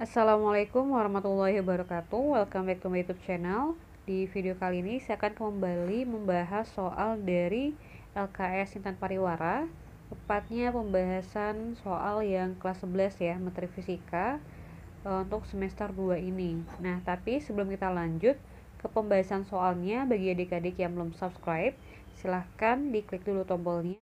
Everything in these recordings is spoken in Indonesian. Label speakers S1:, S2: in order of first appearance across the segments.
S1: Assalamualaikum warahmatullahi wabarakatuh. Welcome back to my YouTube channel. Di video kali ini saya akan kembali membahas soal dari LKS Intan Pariwara, tepatnya pembahasan soal yang kelas 11 ya, materi fisika untuk semester 2 ini. Nah, tapi sebelum kita lanjut ke pembahasan soalnya, bagi adik-adik yang belum subscribe, silahkan diklik dulu tombolnya.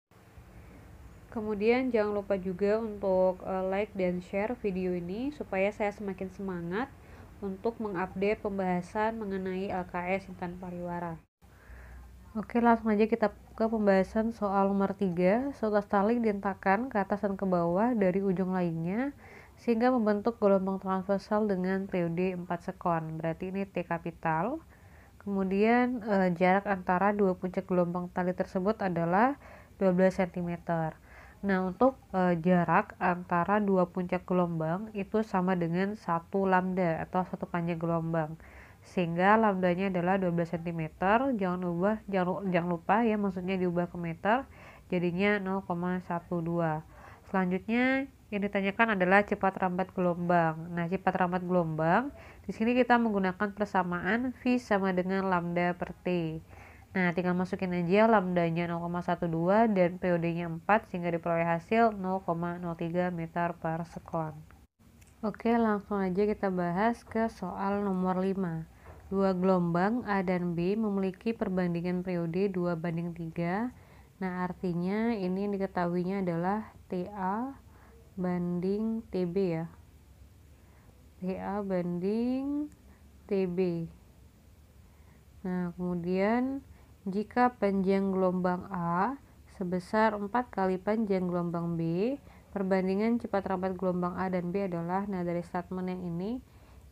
S1: Kemudian jangan lupa juga untuk like dan share video ini supaya saya semakin semangat untuk mengupdate pembahasan mengenai LKS Intan Pariwara. Oke, langsung aja kita ke pembahasan soal nomor 3. Seutas tali dihentakkan ke atas dan ke bawah dari ujung lainnya sehingga membentuk gelombang transversal dengan periode 4 sekon. Berarti ini T kapital. Kemudian jarak antara dua puncak gelombang tali tersebut adalah 12 cm. Nah, untuk jarak antara dua puncak gelombang itu sama dengan 1 lambda atau satu panjang gelombang. Sehingga lambdanya adalah 12 cm. Jangan lupa ya, maksudnya diubah ke meter, jadinya 0,12. Selanjutnya yang ditanyakan adalah cepat rambat gelombang. Nah, cepat rambat gelombang di sini kita menggunakan persamaan V sama dengan lambda per T. Nah, tinggal masukin aja lambdanya 0,12 dan periodenya 4 sehingga diperoleh hasil 0,03 meter per sekon. Oke, langsung aja kita bahas ke soal nomor 5. Dua gelombang A dan B memiliki perbandingan periode 2:3. Nah, artinya ini diketahuinya adalah TA banding TB ya. TA banding TB. Nah, kemudian jika panjang gelombang A sebesar 4 kali panjang gelombang B, perbandingan cepat rambat gelombang A dan B adalah, nah dari statement yang ini,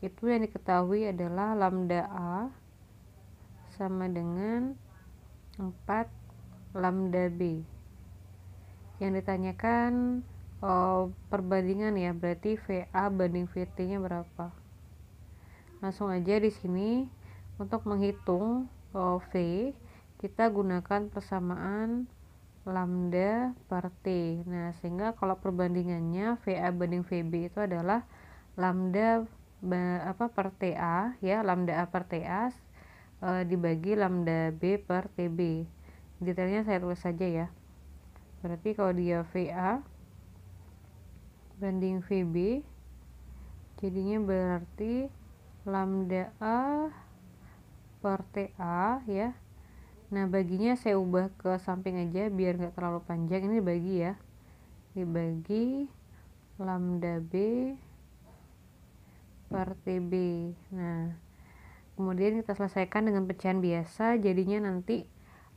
S1: itu yang diketahui adalah lambda A sama dengan 4 lambda B. Yang ditanyakan perbandingan ya, berarti VA banding VT nya berapa. Langsung aja di sini untuk menghitung V, kita gunakan persamaan lambda per T. Nah, sehingga kalau perbandingannya VA banding VB itu adalah lambda per TA ya, lambda A per TA dibagi lambda B per TB. Detailnya saya tulis saja ya. Berarti kalau dia VA banding VB, jadinya berarti lambda A per TA ya. Nah, baginya saya ubah ke samping aja biar nggak terlalu panjang. Ini dibagi ya, dibagi lambda B per TB. Nah, kemudian kita selesaikan dengan pecahan biasa, jadinya nanti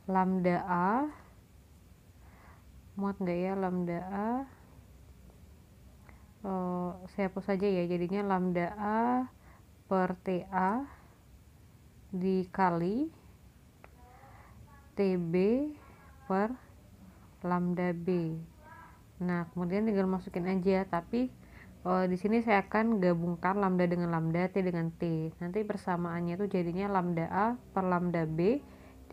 S1: lambda A, muat nggak ya lambda A, saya hapus saja ya, jadinya lambda A per TA dikali TB per lambda B. Nah, kemudian tinggal masukin aja, tapi di sini saya akan gabungkan lambda dengan lambda, T dengan T. Nanti persamaannya itu jadinya lambda A per lambda B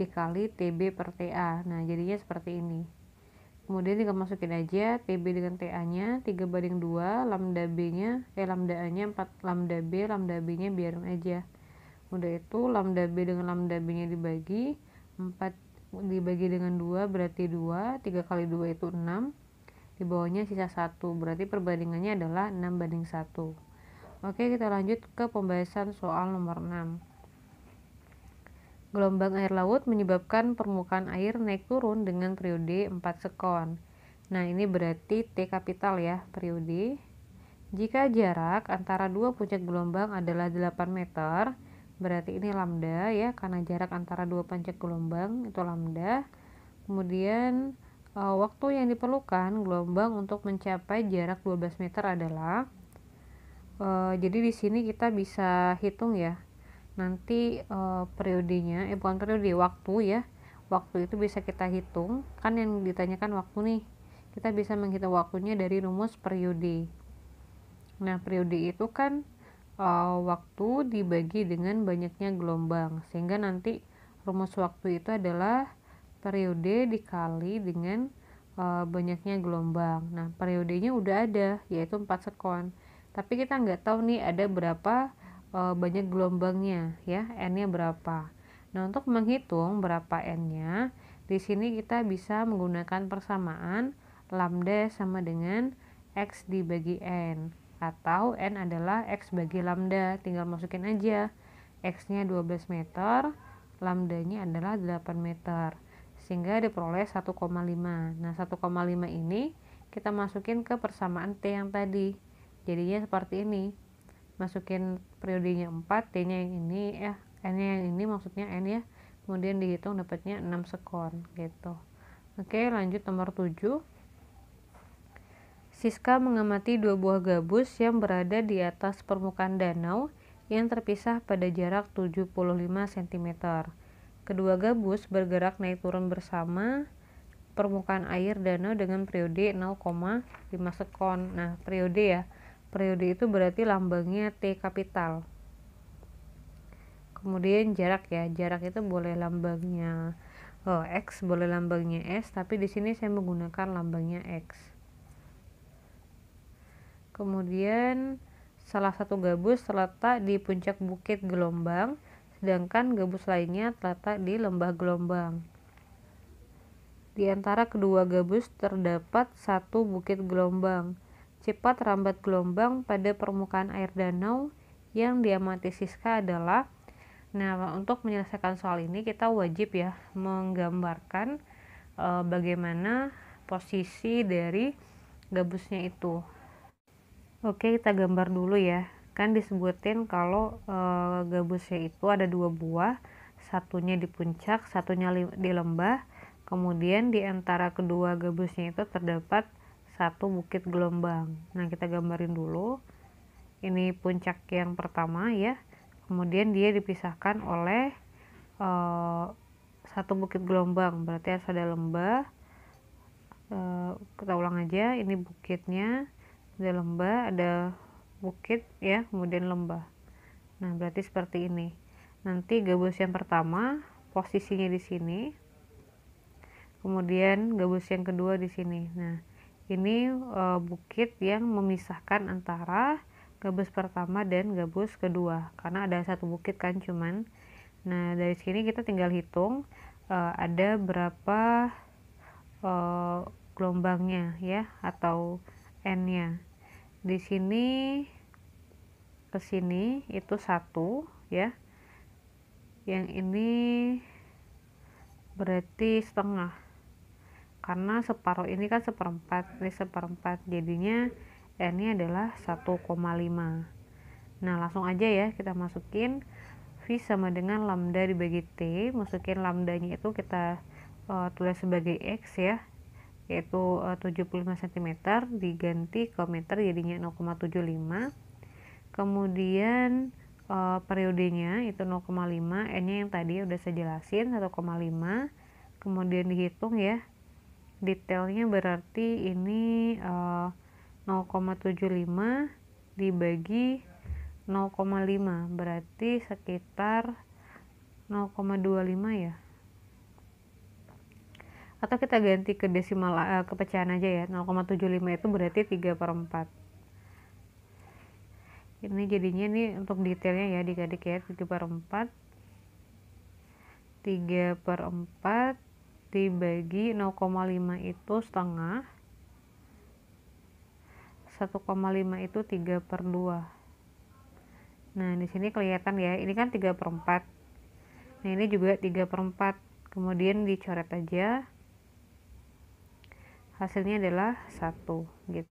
S1: dikali TB per TA. Nah, jadinya seperti ini. Kemudian tinggal masukin aja TB dengan TA-nya 3/2, lambda B-nya lambda A-nya 4 lambda B-nya biarin aja. Udah itu lambda B dengan lambda B-nya dibagi 4 dibagi dengan 2 berarti 2, 3 kali 2 itu 6, di bawahnya sisa 1, berarti perbandingannya adalah 6:1. Oke, kita lanjut ke pembahasan soal nomor 6. Gelombang air laut menyebabkan permukaan air naik turun dengan periode 4 sekon. Nah, ini berarti T kapital ya, periode. Jika jarak antara dua puncak gelombang adalah 8 meter, berarti ini lambda ya, karena jarak antara dua puncak gelombang itu lambda. Kemudian waktu yang diperlukan gelombang untuk mencapai jarak 12 meter adalah jadi di sini kita bisa hitung ya. Nanti periodenya bukan periode, waktu ya. Waktu itu bisa kita hitung, kan yang ditanyakan waktu nih. Kita bisa menghitung waktunya dari rumus periode. Nah, periode itu kan waktu dibagi dengan banyaknya gelombang, sehingga nanti rumus waktu itu adalah periode dikali dengan banyaknya gelombang. Nah, periodenya udah ada, yaitu 4 sekon. tapi kita nggak tahu nih ada berapa banyak gelombangnya ya, n-nya berapa. Nah, untuk menghitung berapa n-nya, di sini kita bisa menggunakan persamaan lambda sama dengan x dibagi n, atau n adalah x bagi lambda. Tinggal masukin aja x-nya 12 meter, lambdanya adalah 8 meter, sehingga diperoleh 1,5. Nah, 1,5 ini kita masukin ke persamaan T yang tadi, jadinya seperti ini. Masukin periodenya 4, T-nya yang ini ya, N-nya yang ini, maksudnya N ya, kemudian dihitung dapatnya 6 sekon gitu. Oke, lanjut nomor 7. Siska mengamati 2 buah gabus yang berada di atas permukaan danau yang terpisah pada jarak 75 cm. Kedua gabus bergerak naik turun bersama permukaan air danau dengan periode 0,5 sekon. Nah, periode ya. Periode itu berarti lambangnya T kapital. Kemudian jarak ya. Jarak itu boleh lambangnya X, boleh lambangnya S, tapi di sini saya menggunakan lambangnya X. Kemudian salah satu gabus terletak di puncak bukit gelombang, sedangkan gabus lainnya terletak di lembah gelombang. Di antara kedua gabus terdapat satu bukit gelombang. Cepat rambat gelombang pada permukaan air danau yang diamati Siska adalah. Nah, untuk menyelesaikan soal ini kita wajib ya menggambarkan bagaimana posisi dari gabusnya itu. Oke, kita gambar dulu ya. Kan disebutin kalau gabusnya itu ada 2 buah, satunya di puncak, satunya di lembah. Kemudian di antara kedua gabusnya itu terdapat satu bukit gelombang. Nah, kita gambarin dulu. Ini puncak yang pertama ya. Kemudian dia dipisahkan oleh satu bukit gelombang. Berarti harus ada lembah. Kita ulang aja. Ini bukitnya, ada lembah, ada bukit ya, kemudian lembah. Nah, berarti seperti ini. Nanti gabus yang pertama posisinya di sini. Kemudian gabus yang kedua di sini. Nah, ini bukit yang memisahkan antara gabus pertama dan gabus kedua, karena ada satu bukit kan cuman. Nah, dari sini kita tinggal hitung ada berapa gelombangnya ya, atau n-nya. Di sini ke sini itu 1 ya. Yang ini berarti setengah, karena separuh ini kan seperempat, ini seperempat, jadinya n-nya adalah 1,5. Nah, langsung aja ya kita masukin V sama dengan lambda dibagi T. Masukin lambdanya itu kita tulis sebagai X ya, yaitu 75 cm, diganti ke meter jadinya 0,75. Kemudian periodenya itu 0,5, n-nya yang tadi udah saya jelasin 1,5. Kemudian dihitung ya detailnya, berarti ini 0,75 dibagi 0,5 berarti sekitar 0,25 ya, atau kita ganti ke desimal ke pecahan aja ya. 0,75 itu berarti 3/4. Ini jadinya nih untuk detailnya ya adik-adik ya, 3/4 dibagi 0,5 itu setengah, 1,5 itu 3/2. Nah, di sini kelihatan ya, ini kan 3/4. Nah, ini juga 3/4. Kemudian dicoret aja. Hasilnya adalah 1 gitu.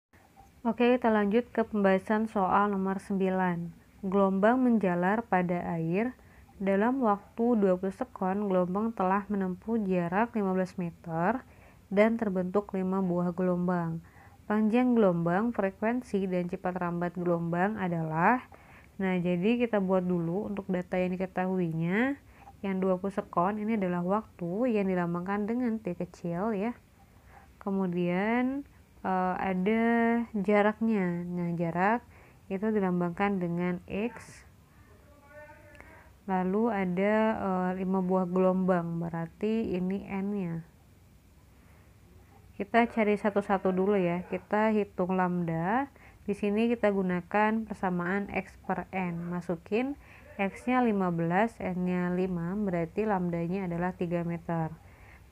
S1: Oke, kita lanjut ke pembahasan soal nomor 9. Gelombang menjalar pada air. Dalam waktu 20 sekon, gelombang telah menempuh jarak 15 meter dan terbentuk 5 buah gelombang. Panjang gelombang, frekuensi, dan cepat rambat gelombang adalah. Nah, jadi kita buat dulu untuk data yang diketahuinya. Yang 20 sekon ini adalah waktu yang dilambangkan dengan T kecil ya. Kemudian ada jaraknya. Nah, jarak itu dilambangkan dengan X. Lalu ada 5 buah gelombang, berarti ini n-nya. Kita cari satu-satu dulu ya. Kita hitung lambda. Di sini kita gunakan persamaan X per N. Masukin X-nya 15, N-nya 5, berarti lambdanya adalah 3 meter.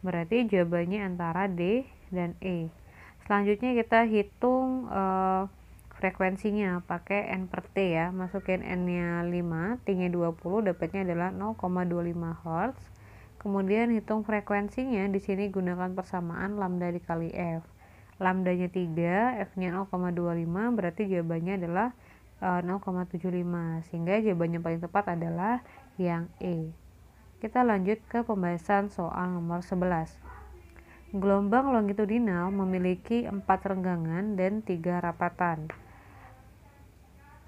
S1: Berarti jawabannya antara D dan E. Selanjutnya kita hitung frekuensinya pakai N per T ya. Masukin N-nya 5, T-nya 20, dapatnya adalah 0,25 Hz. Kemudian hitung frekuensinya, di sini gunakan persamaan lambda dikali F. Lambdanya 3, F-nya 0,25, berarti jawabannya adalah 0,75, sehingga jawaban yang paling tepat adalah yang E. Kita lanjut ke pembahasan soal nomor 11. Gelombang longitudinal memiliki 4 renggangan dan 3 rapatan.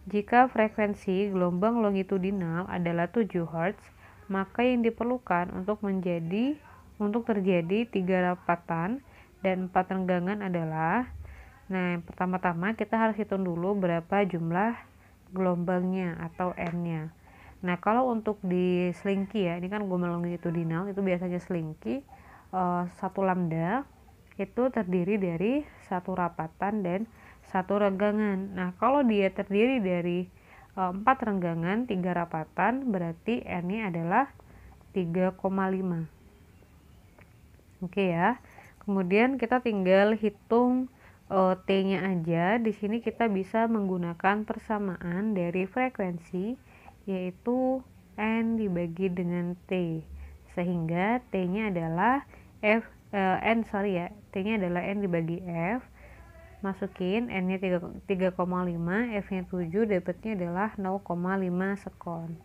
S1: Jika frekuensi gelombang longitudinal adalah 7 Hz, maka yang diperlukan untuk terjadi 3 rapatan dan 4 renggangan adalah, nah, pertama-tama kita harus hitung dulu berapa jumlah gelombangnya atau N-nya. Nah, kalau untuk di slinky ya, ini kan gelombang longitudinal, itu biasanya slinky, satu lambda itu terdiri dari satu rapatan dan satu renggangan. Nah, kalau dia terdiri dari 4 renggangan, 3 rapatan, berarti N-nya adalah 3,5. Oke ya. Kemudian kita tinggal hitung T-nya aja. Di sini kita bisa menggunakan persamaan dari frekuensi, yaitu N dibagi dengan T, sehingga T-nya adalah T-nya adalah N dibagi F. Masukin N-nya 3,5, F-nya 7, dapatnya adalah 0,5 sekon.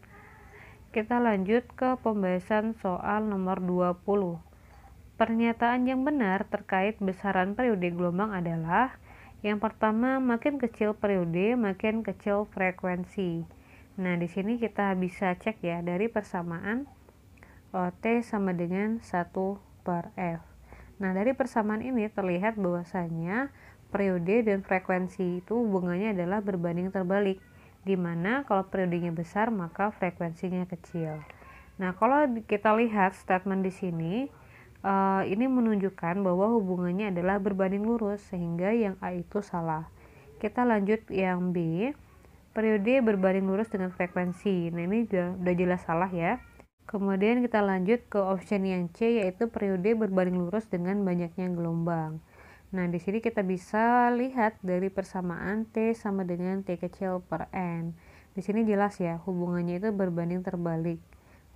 S1: Kita lanjut ke pembahasan soal nomor 20. Pernyataan yang benar terkait besaran periode gelombang adalah, yang pertama, makin kecil periode, makin kecil frekuensi. Nah, di sini kita bisa cek ya dari persamaan T sama dengan 1 per F. Nah, dari persamaan ini terlihat bahwasanya periode dan frekuensi itu hubungannya adalah berbanding terbalik, di mana kalau periodenya besar maka frekuensinya kecil. Nah, kalau kita lihat statement di sini, ini menunjukkan bahwa hubungannya adalah berbanding lurus, sehingga yang A itu salah. Kita lanjut yang B, periode berbanding lurus dengan frekuensi. Nah, ini udah jelas salah ya. Kemudian kita lanjut ke option yang C, yaitu periode berbanding lurus dengan banyaknya gelombang. Nah, di sini kita bisa lihat dari persamaan T sama dengan T kecil per N. Di sini jelas ya, hubungannya itu berbanding terbalik.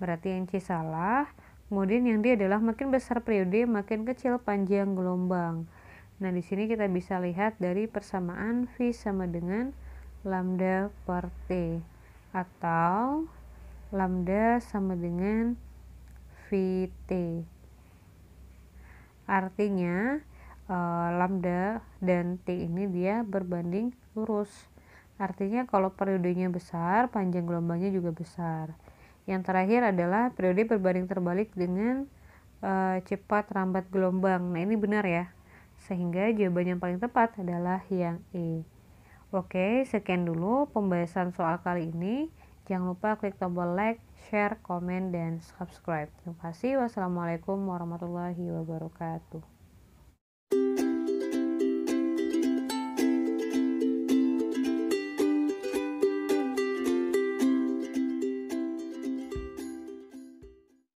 S1: Berarti yang C salah. Kemudian yang D adalah makin besar periode, makin kecil panjang gelombang. Nah, di sini kita bisa lihat dari persamaan V sama dengan lambda per T, atau lambda sama dengan VT. Artinya lambda dan T ini dia berbanding lurus. Artinya kalau periodenya besar, panjang gelombangnya juga besar. Yang terakhir adalah periode berbanding terbalik dengan cepat rambat gelombang. Nah, ini benar ya. Sehingga jawaban yang paling tepat adalah yang E. Oke, sekian dulu pembahasan soal kali ini. Jangan lupa klik tombol like, share, komen, dan subscribe. Terima kasih. Wassalamualaikum warahmatullahi wabarakatuh.